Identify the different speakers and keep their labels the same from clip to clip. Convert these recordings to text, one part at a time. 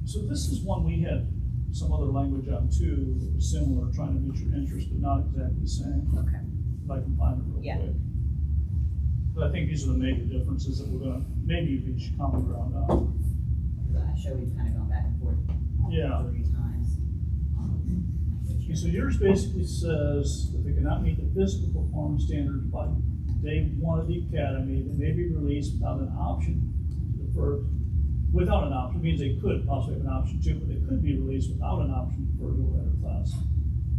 Speaker 1: So this is one we had some other language on too, that was similar, trying to meet your interest, but not exactly the same.
Speaker 2: Okay.
Speaker 1: If I can find it real
Speaker 2: Yeah.
Speaker 1: quick. But I think these are the major differences that we're gonna maybe reach common ground on.
Speaker 2: I show we've kind of gone back and forth
Speaker 1: Yeah.
Speaker 2: 30 times.
Speaker 1: Okay, so yours basically says that they cannot meet the physical performance standards by day one of the academy, they may be released without an option to defer. Without an option means they could possibly have an option too, but they could be released without an option to defer to a better class.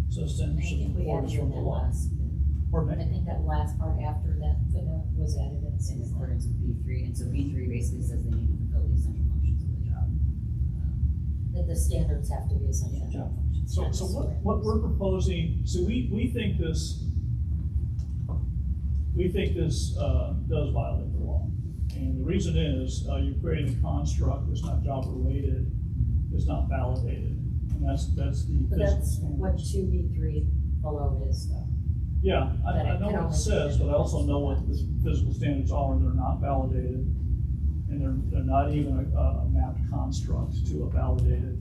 Speaker 1: So
Speaker 3: I
Speaker 1: standards should
Speaker 3: think we
Speaker 1: report
Speaker 3: added
Speaker 1: is from
Speaker 3: in
Speaker 1: the
Speaker 3: that
Speaker 1: law.
Speaker 3: last bit.
Speaker 1: Pardon
Speaker 3: I
Speaker 1: me?
Speaker 3: think that last part after that footnote was added in
Speaker 2: In
Speaker 3: since then.
Speaker 2: accordance with B3, and so B3 basically says they need to fulfill the essential functions of the job.
Speaker 3: That the standards have to be essential
Speaker 2: Yeah.
Speaker 3: job functions.
Speaker 1: So,
Speaker 3: not
Speaker 1: so
Speaker 3: just the
Speaker 1: what we're proposing, so we think this does violate the law. And the reason is, you're creating a construct that's not job related, is not validated. And that's the
Speaker 3: But
Speaker 1: physical
Speaker 3: that's what
Speaker 1: standards.
Speaker 3: 2B3 below is though.
Speaker 1: Yeah,
Speaker 3: that
Speaker 1: I
Speaker 3: it
Speaker 1: know
Speaker 3: can
Speaker 1: what it
Speaker 3: only
Speaker 1: says,
Speaker 3: be
Speaker 1: but I also know what the physical standards are, and they're not validated. And they're not even a mapped construct to a validated,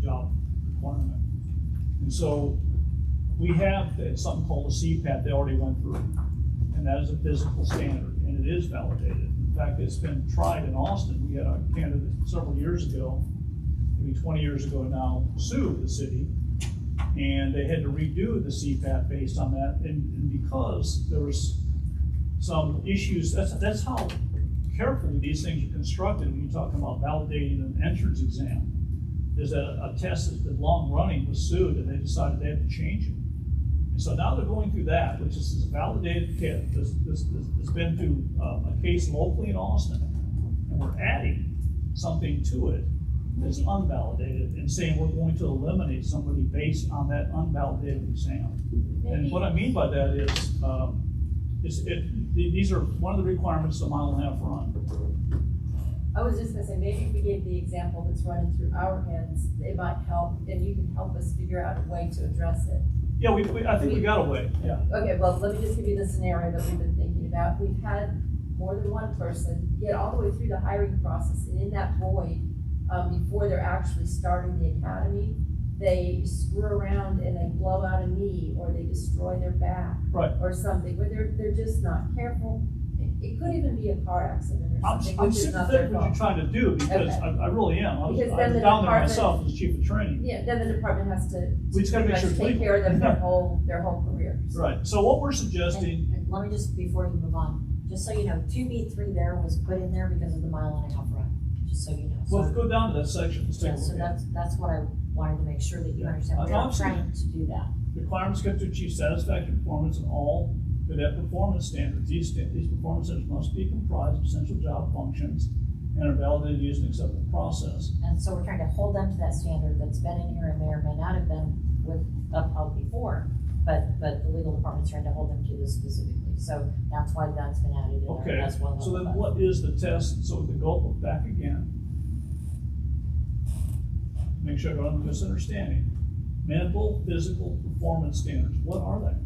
Speaker 1: job requirement. And so we have something called a CPAT they already went through, and that is a physical standard, and it is validated. In fact, it's been tried in Austin. We had a candidate several years ago, maybe 20 years ago now, sue the city, and they had to redo the CPAT based on that, and because there was some issues, that's how carefully these things are constructed when you're talking about validating an entrance exam. There's a test that's been long running, was sued, and they decided they had to change it. And so now they're going through that, which is this validated kit, this been through a case locally in Austin, and we're adding something to it that's unvalidated and saying we're going to eliminate somebody based on that unvalidated exam. And what I mean by that is, these are one of the requirements of the mile and a half run.
Speaker 4: I was just gonna say, maybe if we gave the example that's running through our heads, it might help, and you can help us figure out a way to address it.
Speaker 1: Yeah, I think we got a way, yeah.
Speaker 4: Okay, well, let me just give you the scenario that we've been thinking about. We've had more than one person get all the way through the hiring process, and in that void, before they're actually starting the academy, they screw around and they blow out a knee, or they destroy their back.
Speaker 1: Right.
Speaker 4: Or something, where they're just not careful. It could even be a car accident or something,
Speaker 1: I'm
Speaker 4: which is not their
Speaker 1: sympathetic what you're
Speaker 4: fault.
Speaker 1: trying to do, because
Speaker 4: Okay.
Speaker 1: I really am. I was
Speaker 4: Because then the
Speaker 1: down there
Speaker 4: department-
Speaker 1: myself as chief of training.
Speaker 4: Yeah, then the department has to
Speaker 1: We just gotta make
Speaker 4: pretty
Speaker 1: sure
Speaker 4: much
Speaker 1: it's
Speaker 4: take
Speaker 1: legal.
Speaker 4: care of them their whole careers.
Speaker 1: Right, so what we're suggesting,
Speaker 3: And let me just, before you move on, just so you know, 2B3 there was put in there because of the mile and a half run, just so you know.
Speaker 1: well,
Speaker 3: So-
Speaker 1: go down to that section, let's take
Speaker 3: Yeah,
Speaker 1: a
Speaker 3: so
Speaker 1: look at it.
Speaker 3: that's what I wanted to make sure that you understand. We're
Speaker 1: I'm saying-
Speaker 3: trying to do that.
Speaker 1: Requirements kept to achieve satisfactory performance in all cadet performance standards. These performance standards must be comprised of essential job functions and are validated using an acceptable process.
Speaker 3: And so we're trying to hold them to that standard that's been in here and may or may not have been upheld before, but the legal department's trying to hold them to this specifically. So that's why that's been added in there
Speaker 1: Okay,
Speaker 3: as well.
Speaker 1: so then what is the test? So the goal, back again. Make sure I don't have a misunderstanding. Mental, physical performance standards, what are they?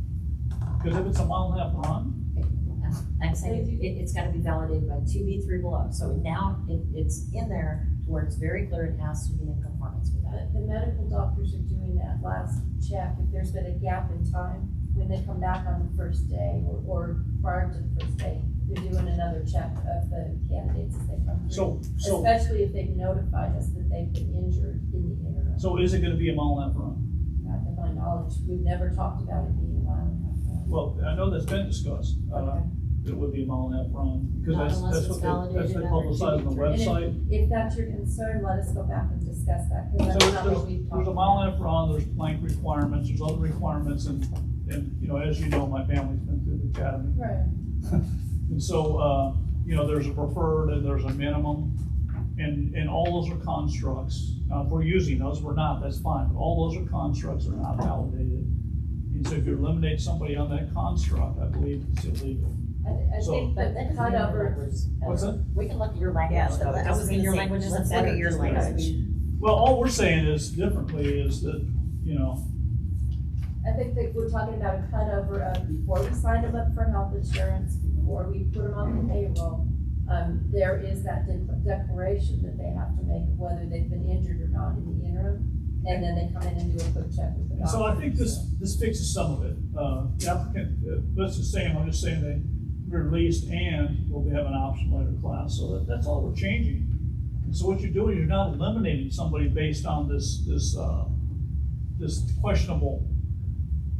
Speaker 1: Because if it's a mile and a half run,
Speaker 3: I'm saying it's gotta be validated by 2B3 below, so now it's in there to where it's very clear it has to be in conformance with that.
Speaker 4: The medical doctors are doing that last check, if there's been a gap in time, when they come back on the first day or prior to the first day, they're doing another check of the candidates as they come through.
Speaker 1: so
Speaker 4: Especially if they've notified us that they've been injured in the interim.
Speaker 1: so is it gonna be a mile and a half run?
Speaker 4: Not to my knowledge, we've never talked about it being a mile and a half run.
Speaker 1: Well, I know that's been discussed.
Speaker 4: Okay.
Speaker 1: It would be a mile and a half run, because
Speaker 3: Not unless
Speaker 1: that's
Speaker 3: it's
Speaker 1: what they
Speaker 3: validated
Speaker 1: publicize on the
Speaker 3: under
Speaker 1: website.
Speaker 4: And if that's your concern, let us go back and discuss that,
Speaker 1: So
Speaker 4: because that's not what we've talked
Speaker 1: there's a
Speaker 4: about.
Speaker 1: mile and a half run, there's blank requirements, there's other requirements, and, you know, as you know, my family's been through the academy.
Speaker 4: Right.
Speaker 1: And so, you know, there's a preferred and there's a minimum, and all those are constructs. Now, if we're using those, we're not, that's fine, but all those are constructs, are not validated. And so if you eliminate somebody on that construct, I believe it's illegal.
Speaker 4: I
Speaker 1: So-
Speaker 4: think
Speaker 3: But
Speaker 4: that
Speaker 3: that
Speaker 4: the
Speaker 3: doesn't mean your
Speaker 4: cutover,
Speaker 3: language.
Speaker 1: What's that?
Speaker 3: We can look at your language.
Speaker 2: Yeah, so
Speaker 3: though. It
Speaker 2: I was
Speaker 3: doesn't mean
Speaker 2: gonna
Speaker 3: your
Speaker 2: say,
Speaker 3: language isn't
Speaker 2: let's look at
Speaker 3: better
Speaker 2: your
Speaker 3: just because
Speaker 2: language.
Speaker 3: we-
Speaker 1: Well, all we're saying is differently is that, you know,
Speaker 4: I think that we're talking about a cutover of before we sign them up for health insurance, before we put them on the payroll, there is that declaration that they have to make, whether they've been injured or not in the interim, and then they come in and do a quick check with the
Speaker 1: And
Speaker 4: doctor.
Speaker 1: so I think this fixes some of it. The applicant, let's just say, I'm just saying they released and will have an option later class, so that's all we're changing. And so what you're doing, you're not eliminating somebody based on this questionable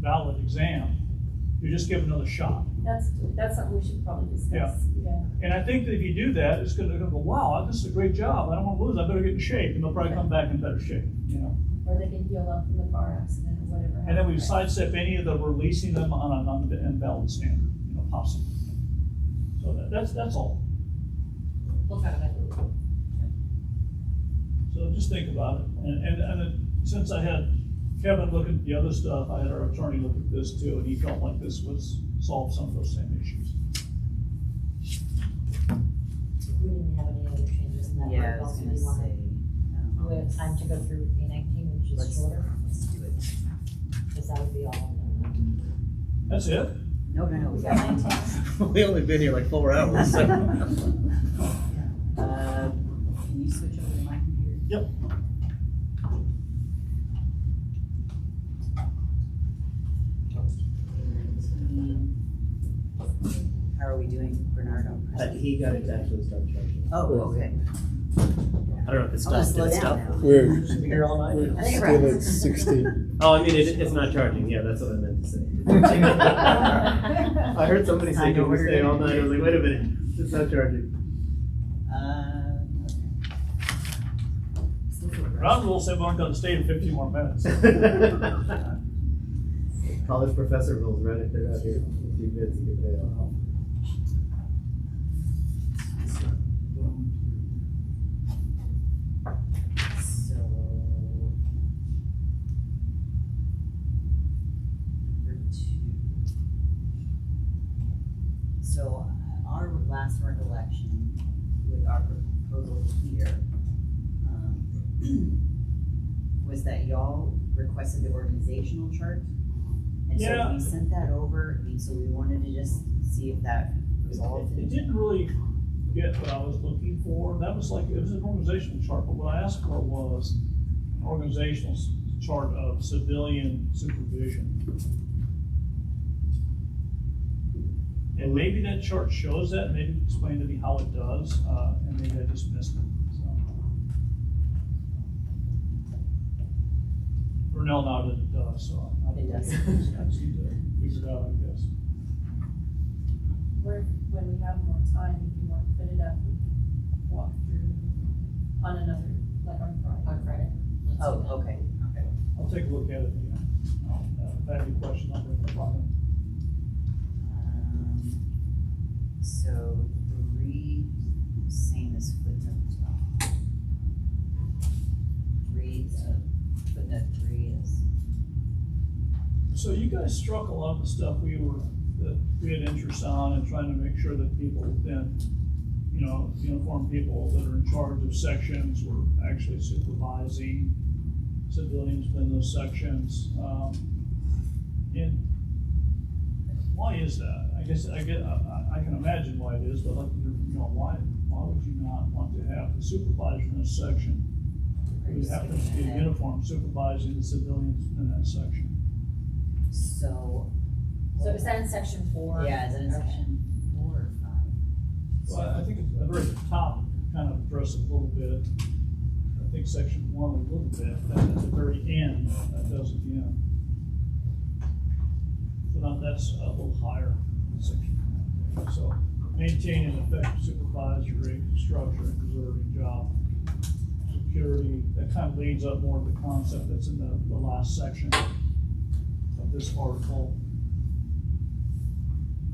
Speaker 1: valid exam. You're just giving another shot.
Speaker 4: That's something we should probably discuss, yeah.
Speaker 1: And I think that if you do that, it's gonna go, wow, this is a great job, I don't wanna lose, I better get in shape, and they'll probably come back in better shape, you know?
Speaker 4: Or they can heal up from the car accident or whatever.
Speaker 1: And then we
Speaker 4: happened.
Speaker 1: sidestep any of the releasing them on an invalid standard, you know, possibly. So that's all.
Speaker 3: We'll talk about it.
Speaker 1: So just think about it. And then since I had Kevin look at the other stuff, I had our attorney look at this too, and he felt like this would solve some of those same issues.
Speaker 3: We didn't have any other changes in that.
Speaker 2: Yeah, I
Speaker 3: protocol,
Speaker 2: was
Speaker 3: so
Speaker 2: gonna
Speaker 3: you wanna-
Speaker 2: say.
Speaker 3: We have time to go through P19, which is
Speaker 2: Let's
Speaker 3: shorter,
Speaker 2: do it.
Speaker 3: because that would be all.
Speaker 1: That's it?
Speaker 2: No, we got 19.
Speaker 5: We only been here like 4 hours, so.
Speaker 2: Can you switch over to my computer?
Speaker 1: Yep.
Speaker 2: How are we doing, Bernardo?
Speaker 5: He got it to actually start charging.
Speaker 2: Oh, okay.
Speaker 5: I don't know if it's
Speaker 2: I'm gonna
Speaker 5: stopped.
Speaker 2: slow
Speaker 5: Did it
Speaker 2: down
Speaker 5: stop?
Speaker 2: now.
Speaker 6: We're
Speaker 5: Should be here all night.
Speaker 6: we're
Speaker 2: I think
Speaker 6: still
Speaker 2: we're-
Speaker 6: at 16.
Speaker 5: Oh, I mean, it's not charging. Yeah, that's what I meant to say. I heard somebody say,
Speaker 2: I know
Speaker 5: can we
Speaker 2: where
Speaker 5: stay
Speaker 2: you're
Speaker 5: all
Speaker 2: going.
Speaker 5: night? I was like, wait a minute, it's not charging.
Speaker 1: Ground rules say we're gonna stay in 15 more minutes.
Speaker 5: College professor rules, right? If they're not here, a few minutes to get paid off.
Speaker 2: So. Number 2. So our last recollection with our proposal here, was that y'all requested the organizational chart. And so
Speaker 1: Yeah.
Speaker 2: we sent that over, and so we wanted to just see if that resolved.
Speaker 1: It didn't really get what I was looking for. That was like, it was an organizational chart, but what I asked for was an organizational chart of civilian supervision. And maybe that chart shows that, maybe explain to me how it does, and maybe I just missed it, so. Vernell nodded it does, so I
Speaker 3: It does.
Speaker 1: just need to figure it out, I guess.
Speaker 4: Or when we have more time, if you want to put it up, we can walk through on another, like on Friday.
Speaker 3: On Friday. Let's do
Speaker 2: Oh,
Speaker 3: that.
Speaker 2: okay.
Speaker 1: I'll take a look at it again. If I have any questions, I'll bring it up.
Speaker 2: So 3, same as footnote. 3, footnote 3 is.
Speaker 1: So you guys struck a lot of the stuff that we had interest on and trying to make sure that people within, you know, uniformed people that are in charge of sections were actually supervising civilians within those sections. And why is that? I can imagine why it is, but like, you know, why would you not want to have the supervisor in a section who happens to be uniformed supervising the civilians in that section?
Speaker 2: So.
Speaker 3: So is that in section 4?
Speaker 2: Yeah, is that in
Speaker 3: Okay.
Speaker 2: section 4 or 5?
Speaker 1: So I think it's at the very top, kind of address it a little bit. I think section 1 a little bit, then at the very end, that does again. So now that's a little higher in section 1. So maintain an effective supervisory structure and preserving job security, that kind of leads up more to the concept that's in the last section of this article.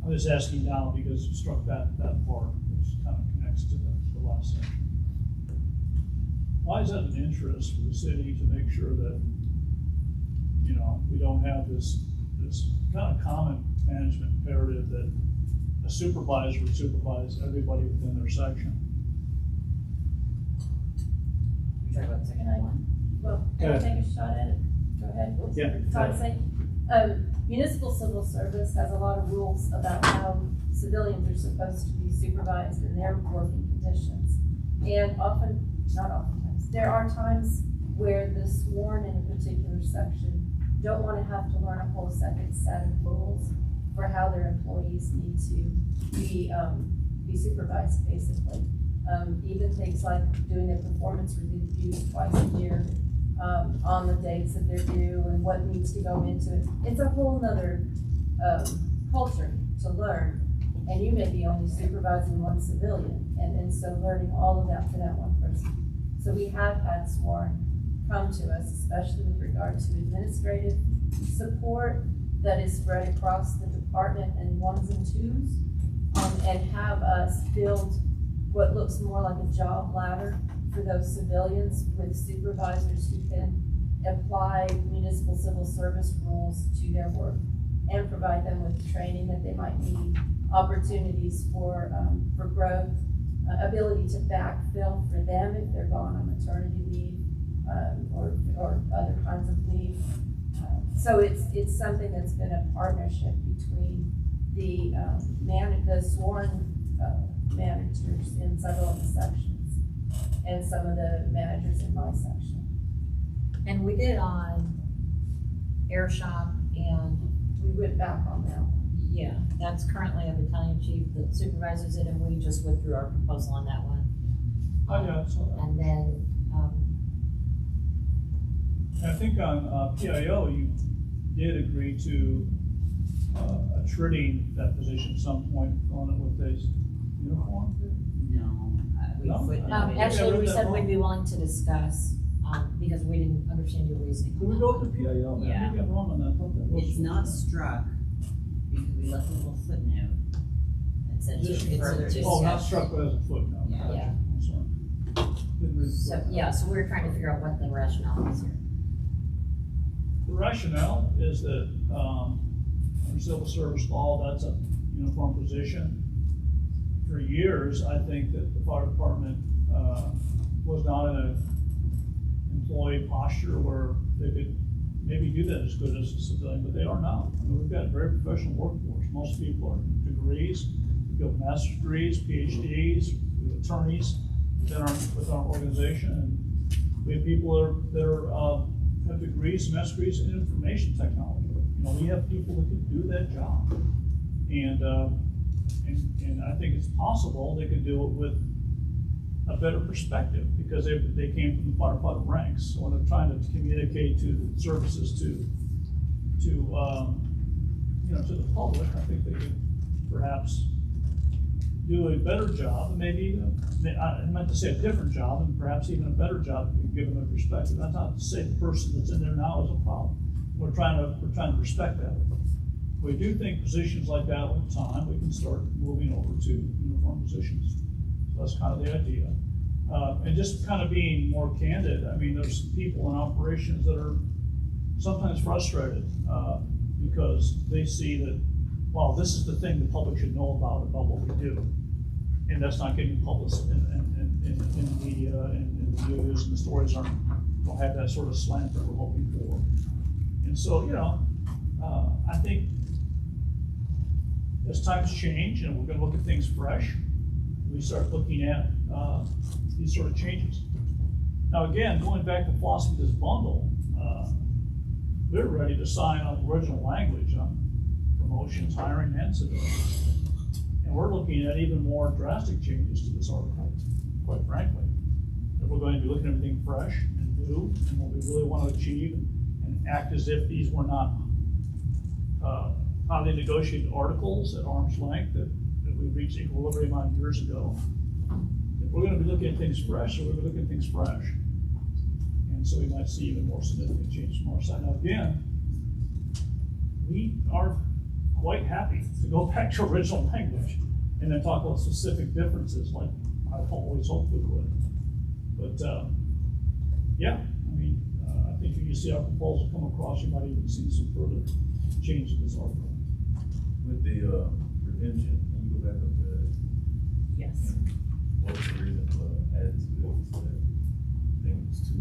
Speaker 1: I'm just asking now because it struck that part, which kind of connects to the last section. Why is that an interest for the city to make sure that, you know, we don't have this kind of common management imperative that a supervisor would supervise everybody within their section?
Speaker 2: You talking about section
Speaker 4: Can I-
Speaker 2: 1?
Speaker 4: Well, can I take a shot at it? Go ahead.
Speaker 5: Yeah.
Speaker 4: Todd, say, Municipal civil service has a lot of rules about how civilians are supposed to be supervised in their working conditions. And not oftentimes, there are times where the sworn in a particular section don't want to have to learn a whole second set of rules for how their employees need to be supervised, basically. Even things like doing their performance reviews twice a year, on the dates that they're due and what needs to go into it. It's a whole nother, culture to learn. And you may be only supervising one civilian, and so learning all of that for that one person. So we have had sworn come to us, especially with regard to administrative support that is spread across the department in ones and twos, and have us build what looks more like a job ladder for those civilians with supervisors who can apply municipal civil service rules to their work and provide them with the training that they might need, opportunities for growth, ability to backfill for them if they're gone on maternity leave, or other kinds of leave. So it's something that's been a partnership between the sworn managers in several of the sections and some of the managers in my section.
Speaker 3: And we did on Air Shop, and
Speaker 4: We went back on that one.
Speaker 3: yeah, that's currently a battalion chief that supervises it, and we just withdrew our proposal on that one.
Speaker 1: Oh, yeah, I saw that.
Speaker 3: And then,
Speaker 1: I think on PIO, you did agree to attriting that position at some point, filling it with this uniform.
Speaker 2: No, we
Speaker 1: No?
Speaker 2: footnoted.
Speaker 3: actually, we
Speaker 1: read that
Speaker 3: said
Speaker 1: wrong.
Speaker 3: we'd be willing to discuss, because we didn't understand your reasoning.
Speaker 1: Did we go with the PIO?
Speaker 2: Yeah.
Speaker 1: Maybe I'm wrong on that. I thought that was-
Speaker 2: It's not struck, because we left a little footnote that said
Speaker 1: Just-
Speaker 2: to further
Speaker 3: it's a-
Speaker 1: Oh, not
Speaker 2: discussion.
Speaker 1: struck, but as a footnote.
Speaker 2: Yeah.
Speaker 1: Gotcha.
Speaker 3: Yeah.
Speaker 1: I'm sorry. Didn't read the
Speaker 3: So,
Speaker 1: footnote.
Speaker 3: yeah, so we were trying to figure out what the rationale is here.
Speaker 1: The rationale is that, under civil service law, that's a uniform position. For years, I think that the fire department, was not in a employee posture where they could maybe do that as good as a civilian, but they are now. I mean, we've got a very professional workforce. Most people are degrees, we have master's degrees, PhDs, we have attorneys within our organization, and we have people that have degrees, master's degrees in information technology. You know, we have people that can do that job. And I think it's possible they could do it with a better perspective, because they came from the firefighter ranks. So when they're trying to communicate to the services to the public, I think they could perhaps do a better job, and maybe, I meant to say a different job, and perhaps even a better job if you give them a perspective. That's not to say the person that's in there now is a problem. We're trying to respect that. We do think positions like that over time, we can start moving over to uniform positions. So that's kind of the idea. And just kind of being more candid, I mean, there's some people in operations that are sometimes frustrated, because they see that, well, this is the thing the public should know about what we do. And that's not getting published in the media and in the news, and the stories don't have that sort of slant that we're hoping for. And so, I think as times change and we're gonna look at things fresh, we start looking at these sort of changes. Now, again, going back to philosophy of this bundle, we're ready to sign on the original language on promotions, hiring, and civilians. And we're looking at even more drastic changes to this article, quite frankly. If we're going to be looking at everything fresh and new, and what we really want to achieve, and act as if these were not how they negotiated articles at arm's length that we reached equilibrium on years ago. If we're going to be looking at things fresh, we're going to look at things fresh. And so we might see even more significant changes from our side. Now, again, we are quite happy to go back to original language and then talk about specific differences like I always hoped we would. But, yeah, I mean, I think if you see our proposal come across, you might even see some further change in this article.
Speaker 6: With the prevention, can you go back up to that?
Speaker 3: Yes.
Speaker 6: What was the reason for adding civilians to that? I think it was two.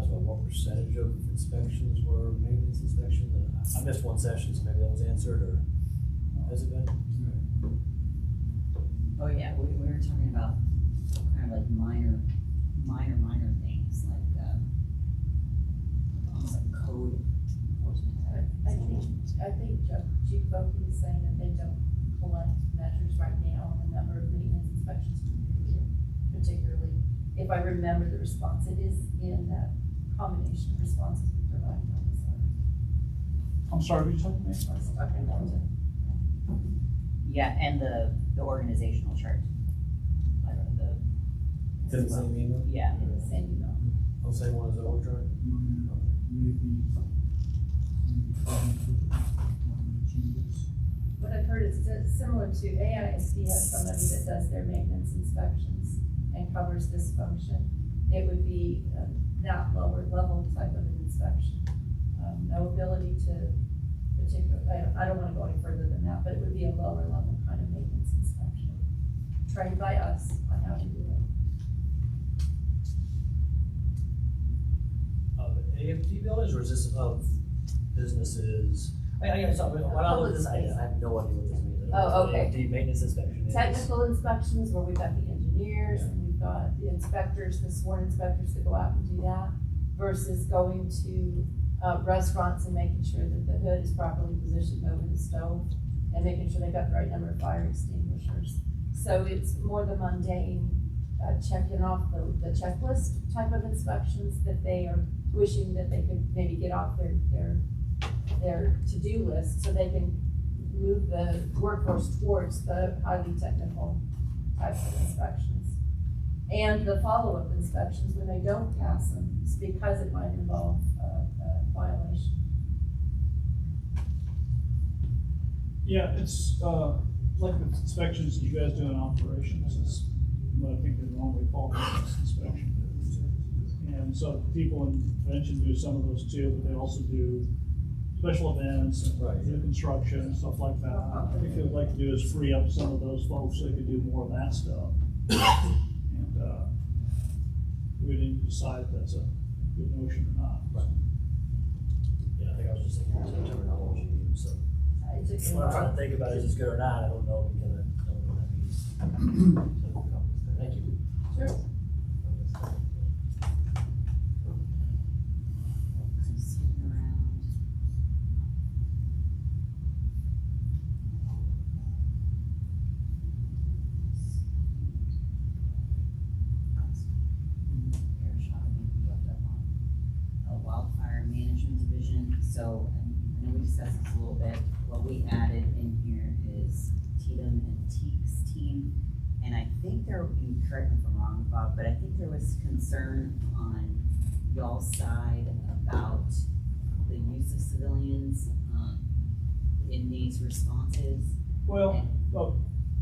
Speaker 7: as well, what percentage of inspections were maintenance inspections? I missed one session, so maybe that was answered, or has it been?
Speaker 2: Oh, yeah, we were talking about kind of like minor things, like, almost like code enforcement type.
Speaker 4: I think Chief Boki was saying that they don't collect measures right now on the number of maintenance inspections per year, particularly, if I remember the response, it is in that combination of responses we provided on this article.
Speaker 1: I'm sorry, what you talking about?
Speaker 4: I was talking about it.
Speaker 2: Yeah, and the organizational chart. Like the.
Speaker 7: To the same email?
Speaker 2: Yeah.
Speaker 4: In the same email.
Speaker 7: On the same one as the org chart?
Speaker 4: What I've heard is similar to AISD has somebody that does their maintenance inspections and covers this function. It would be that lower level type of an inspection. No ability to I don't wanna go any further than that, but it would be a lower level kind of maintenance inspection. Trained by us on how to do it.
Speaker 7: Of AFD buildings, or is this of businesses? When I look at this, I have no idea what this means. I don't know
Speaker 4: Oh,
Speaker 7: what
Speaker 4: okay.
Speaker 7: AFD maintenance inspection is.
Speaker 4: Technical inspections where we've got the engineers and we've got the inspectors, the sworn inspectors that go out and do that, versus going to restaurants and making sure that the hood is properly positioned over the stove and making sure they've got the right number of fire extinguishers. So it's more the mundane, checking off the checklist type of inspections that they are wishing that they could maybe get off their to-do list so they can move the workforce towards the highly technical types of inspections. And the follow-up inspections when they don't pass them, it's because it might involve a violation.
Speaker 1: Yeah, it's, like the inspections that you guys do in operations is what I think they normally fall into this inspection. And so people in prevention do some of those too, but they also do special events and new construction and stuff like that. I think what they'd like to do is free up some of those folks so they could do more of that stuff. And, we didn't decide if that's a good notion or not.
Speaker 7: Right. Yeah, I think I was just thinking of the terminology used, so.
Speaker 4: It took me a
Speaker 7: When I'm trying
Speaker 4: while.
Speaker 7: to think about is it good or not, I don't know, because I don't know what that means. Thank you.
Speaker 4: Sure.
Speaker 2: Sitting around. Air shopping, left up on wildfire management division, so, I know we discussed this a little bit, what we added in here is Tatum and Teague's team, and I think there, you correct me if I'm wrong, Bob, but I think there was concern on y'all's side about the use of civilians, in these responses.
Speaker 1: Well,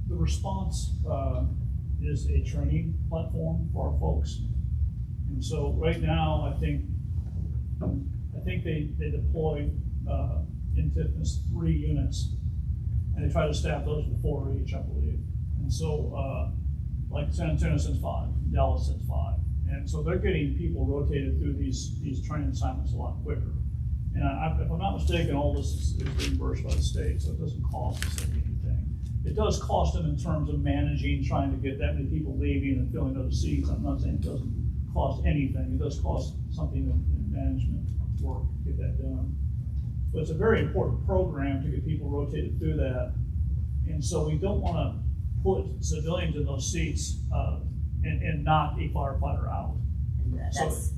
Speaker 1: the response, is a training platform for our folks. And so right now, I think they deploy, in Tiffin 3 units. And they try to staff those with 4 each, I believe. And so, like San Antonio sends 5, Dallas sends 5. And so they're getting people rotated through these training assignments a lot quicker. And if I'm not mistaken, all this is reimbursed by the state, so it doesn't cost the city anything. It does cost them in terms of managing, trying to get that many people leaving and filling those seats. I'm not saying it doesn't cost anything. It does cost something in management work to get that done. But it's a very important program to get people rotated through that. And so we don't want to put civilians in those seats and knock a firefighter out.
Speaker 2: And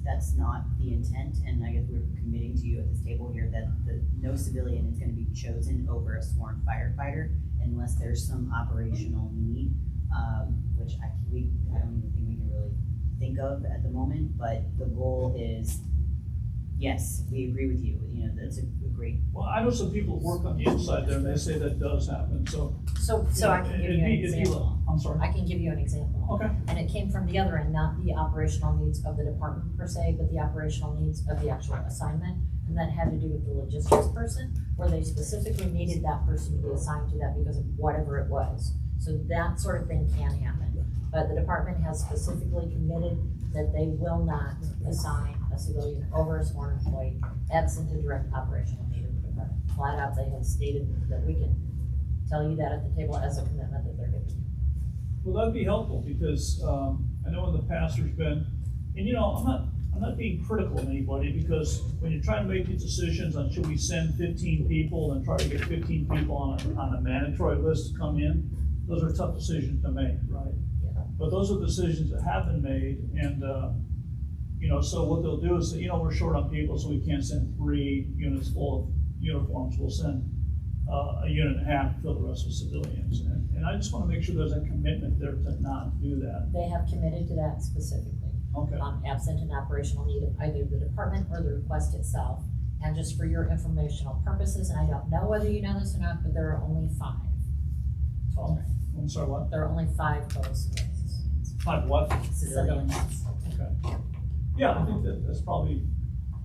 Speaker 2: that's not the intent, and I guess we're committing to you at this table here that no civilian is gonna be chosen over a sworn firefighter unless there's some operational need, which I don't even think we can really think of at the moment, but the goal is, yes, we agree with you, that's a great.
Speaker 1: Well, I know some people work on the inside there and they say that does happen, so.
Speaker 3: So I can give you an example.
Speaker 1: I'm sorry.
Speaker 3: I can give you an example.
Speaker 1: Okay.
Speaker 3: And it came from the other end, not the operational needs of the department per se, but the operational needs of the actual assignment. And that had to do with the logistics person, where they specifically needed that person to be assigned to that because of whatever it was. So that sort of thing can happen. But the department has specifically committed that they will not assign a civilian over a sworn employee absent a direct operational need of the department. Flat out, they have stated that we can tell you that at the table as a commitment that they're giving you.
Speaker 1: Well, that'd be helpful, because, I know in the past there's been, and you know, I'm not being critical of anybody, because when you're trying to make these decisions on should we send 15 people and try to get 15 people on a mandatory list to come in, those are tough decisions to make, right?
Speaker 3: Yeah.
Speaker 1: But those are decisions that have been made, and, you know, so what they'll do is say, you know, we're short on people, so we can't send 3 units full of uniforms, we'll send a unit and a half to fill the rest with civilians. And I just want to make sure there's a commitment there to not do that.
Speaker 3: They have committed to that specifically.
Speaker 1: Okay.
Speaker 3: Absent an operational need of either the department or the request itself. And just for your informational purposes, and I don't know whether you know this or not, but there are only 5 total.
Speaker 1: I'm sorry, what?
Speaker 3: There are only 5 total civilians.
Speaker 1: 5 what?
Speaker 2: Civilians.
Speaker 1: Okay. Yeah, I think that's probably,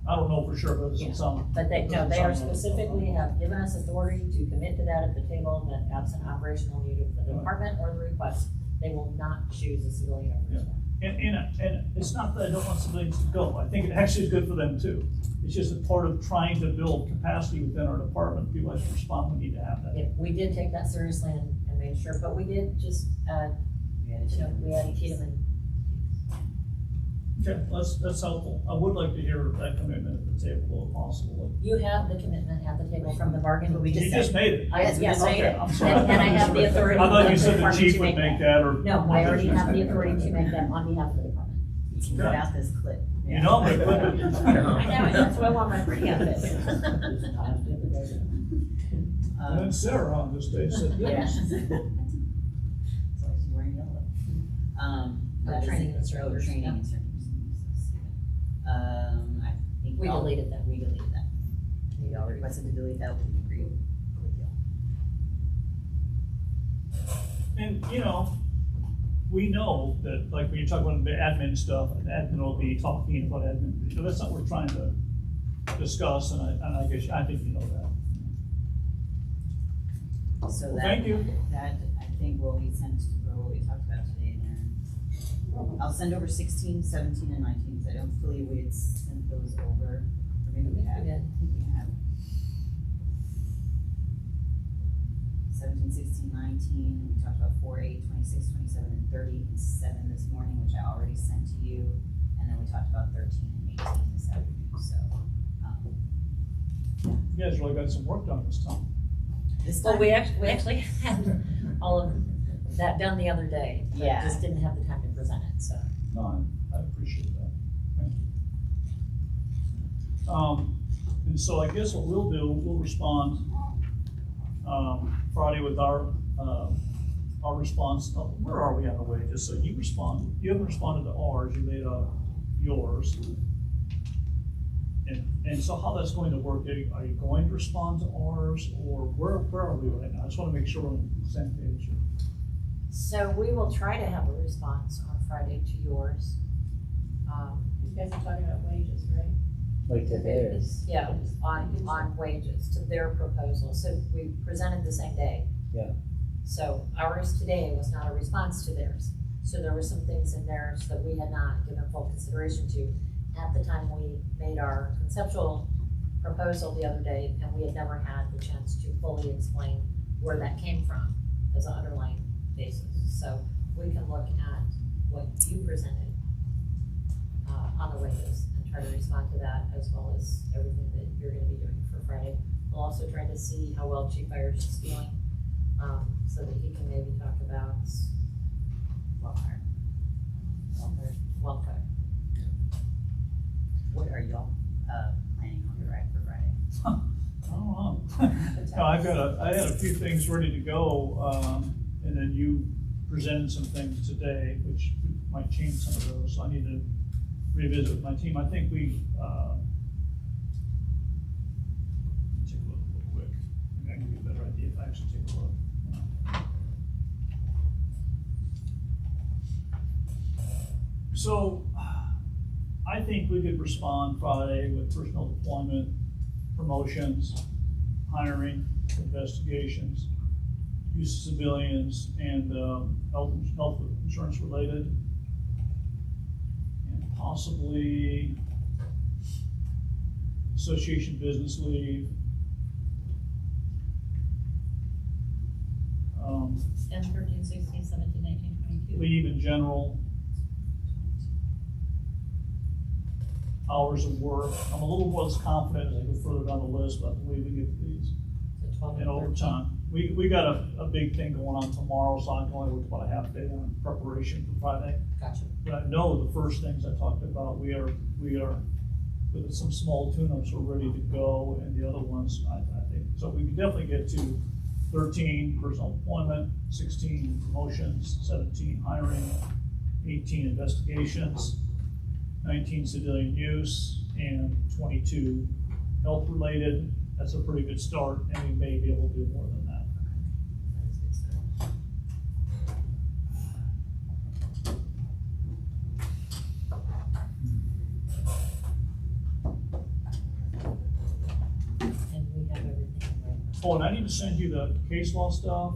Speaker 1: I don't know for sure, but
Speaker 3: Yeah.
Speaker 1: it's some.
Speaker 3: But they are specifically have given us authority to commit to that at the table, that absent operational need of the department or the request, they will not choose a civilian over a sworn.
Speaker 1: And it's not that I don't want civilians to go, I think it actually is good for them too. It's just a part of trying to build capacity within our department, people have to respond, we need to have that.
Speaker 3: Yeah, we did take that seriously and made sure, but we did just, we added Tiedemann.
Speaker 1: Okay, that's helpful, I would like to hear that commitment at the table if possible.
Speaker 3: You have the commitment at the table from the bargain, but we
Speaker 1: You
Speaker 3: just
Speaker 1: just
Speaker 3: said.
Speaker 1: made it.
Speaker 3: Yes,
Speaker 1: Okay,
Speaker 3: made it.
Speaker 1: I'm sorry.
Speaker 3: And I have the authority.
Speaker 1: I thought you
Speaker 3: of
Speaker 1: said the
Speaker 3: department
Speaker 1: chief
Speaker 3: to
Speaker 1: would make that, or.
Speaker 3: No, I already have the authority to make that on behalf of the department.
Speaker 2: You can cut out this clip.
Speaker 1: You know, I'm gonna put it.
Speaker 3: I know, and that's why I want my pretty outfit.
Speaker 1: And then Sarah on this day said yes.
Speaker 2: So she's wearing yellow. That is
Speaker 3: training
Speaker 2: it.
Speaker 3: instructors,
Speaker 2: Training
Speaker 3: yeah.
Speaker 2: instructors. I think.
Speaker 3: We
Speaker 2: all-
Speaker 3: deleted that.
Speaker 2: We deleted that. Maybe I'll request to delete that, we can agree with you.
Speaker 1: And, you know, we know that, like, when you talk about the admin stuff, the admin will be talking about admin, you know, that's not what we're trying to discuss, and I guess, I think you know that.
Speaker 2: So
Speaker 1: Well,
Speaker 2: that,
Speaker 1: thank you.
Speaker 2: that, I think what we sent, or what we talked about today in there. I'll send over 16, 17, and 19, because I don't believe we had sent those over, or maybe we have.
Speaker 3: We did.
Speaker 2: I think we have. 17, 16, 19, we talked about 4, 8, 26, 27, and 30, and 7 this morning, which I already sent to you, and then we talked about 13 and 18 this afternoon, so.
Speaker 1: You guys really got some work done this time.
Speaker 2: This
Speaker 3: Well,
Speaker 2: time.
Speaker 3: we actually had all of that done the other day, but
Speaker 2: Yeah.
Speaker 3: just didn't have the time to present it, so.
Speaker 1: No, I appreciate that. Thank you. And so I guess what we'll do, we'll respond, Friday with our response. Oh, where are we on the wages? So you respond, you haven't responded to ours, you laid out yours. And so how that's going to work, are you going to respond to ours, or where are we right now? I just wanna make sure we're on the same page here.
Speaker 3: So we will try to have a response on Friday to yours.
Speaker 4: You guys are talking about wages, right?
Speaker 5: Like to theirs.
Speaker 3: Yeah, on wages, to their proposal, so we presented the same day.
Speaker 5: Yeah.
Speaker 3: So ours today was not a response to theirs, so there were some things in theirs that we had not given full consideration to at the time we made our conceptual proposal the other day, and we had never had the chance to fully explain where that came from as an underlying basis. So we can look at what you presented on the wages and try to respond to that, as well as everything that you're gonna be doing for Friday. We'll also try to see how well Chief Byers is feeling, so that he can maybe talk about welfare. Welfare.
Speaker 2: What are y'all, planning on for Friday?
Speaker 1: I don't know. No, I had a few things ready to go, and then you presented some things today, which might change some of those, so I need to revisit with my team. I think we, take a look real quick. Maybe I can give you a better idea if I actually take a look. So, I think we could respond Friday with personnel deployment, promotions, hiring, investigations, use of civilians, and, health insurance related. And possibly association business leave.
Speaker 3: 10, 13, 16, 17, 19, 22.
Speaker 1: Leave in general. Hours of work. I'm a little less confident as I go further down the list about the way we get these.
Speaker 3: So 12
Speaker 1: And
Speaker 3: and 13.
Speaker 1: overtime. We got a big thing going on tomorrow, so I can only work about a half day on preparation for Friday.
Speaker 3: Gotcha.
Speaker 1: But I know the first things I talked about, we are, with some small tune-ups, we're ready to go, and the other ones, I think, so we can definitely get to 13, personal employment, 16, promotions, 17, hiring, 18, investigations, 19, civilian use, and 22, health-related. That's a pretty good start, and we may be able to do more than that.
Speaker 3: That is good stuff. And we have everything right.
Speaker 1: Oh, and I need to send you the case law stuff.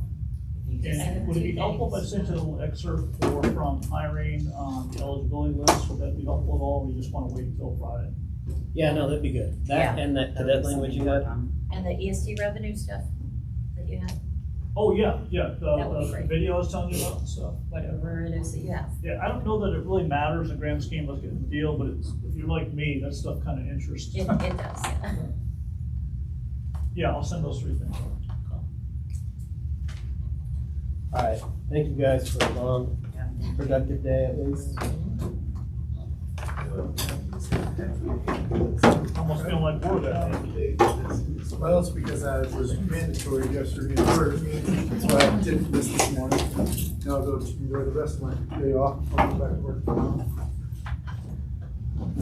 Speaker 1: And would it be helpful if I sent you a little excerpt from hiring on the eligibility list? Would that be helpful at all, or you just wanna wait until Friday?
Speaker 7: Yeah, no, that'd be good. That
Speaker 2: Yeah.
Speaker 7: and that language you had.
Speaker 3: And the EST revenue stuff that you have,
Speaker 1: Oh, yeah,
Speaker 3: That would be
Speaker 1: the
Speaker 3: great.
Speaker 1: video I was telling you about and stuff.
Speaker 3: whatever it is that you have.
Speaker 1: Yeah, I don't know that it really matters in the grand scheme of the deal, but it's, if you're like me, that stuff kinda interests.
Speaker 3: It does, yeah.
Speaker 1: Yeah, I'll send those 3 things.
Speaker 7: All right, thank you guys for a long, productive day at least.
Speaker 1: Almost feel like we're that.
Speaker 8: Well, it's because I was mandatory yesterday at work, that's why I did this morning. Now I'll go enjoy the rest of my day off, I'll go back to work tomorrow.